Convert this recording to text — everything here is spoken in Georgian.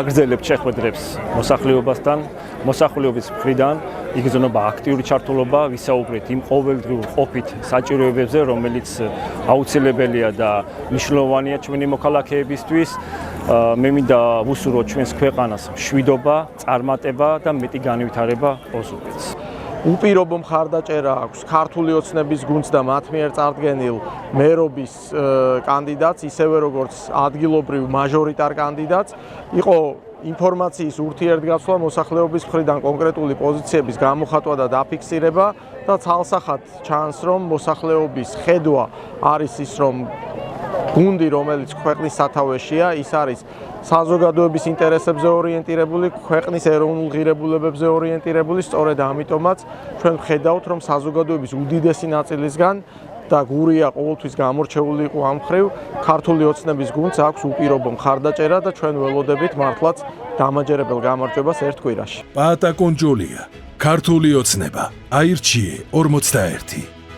ვაგრძელებთ შეხვედრებს მოსახლეობასთან, მოსახლეობის მხრიდან იგრძნობა აქტიური ჩართულობა, ვისაუბრეთ იმ ყოველდღიურ ყოფით საჭიროებებზე, რომელიც აუცილებელია და მნიშვნელოვანია ჩვენი მოქალაქეებისთვის. მე მინდა ვუსურვოთ ჩვენს ქვეყანას მშვიდობა, წარმატება და მეტი განვითარება ოზურგეთს. უპირობო მხარდაჭერა აქვს ქართული ოცნების გუნდს და მათ მიერ წარდგენილ მერობის კანდიდატს, ისევე როგორც ადგილობრივ მაჟორიტარ კანდიდატს. იყო ინფორმაციის ურთიერთგაცვლა მოსახლეობის მხრიდან კონკრეტული პოზიციების გამოხატვა და დაფიქსირება და ცალსახად ჩანს, რომ მოსახლეობის ხედვა არის ის, რომ გუნდი, რომელიც ქვეყნის სათავეშია, ის არის საზოგადოების ინტერესებზე ორიენტირებული, ქვეყნის ეროვნულ ღირებულებებზე ორიენტირებული, სწორედ ამიტომაც ჩვენ ვხედავთ, რომ საზოგადოების უდიდესი ნაწილისგან და გურია ყოველთვის გამორჩეული იყო ამ მხრივ, ქართული ოცნების გუნდს აქვს უპირობო მხარდაჭერა და ჩვენ ველოდებით მართლაც დამაჯერებელ გამარჯვებას ერთ კვირაში. პაატა კონჯოლია, ქართული ოცნება, აირჩიე 41.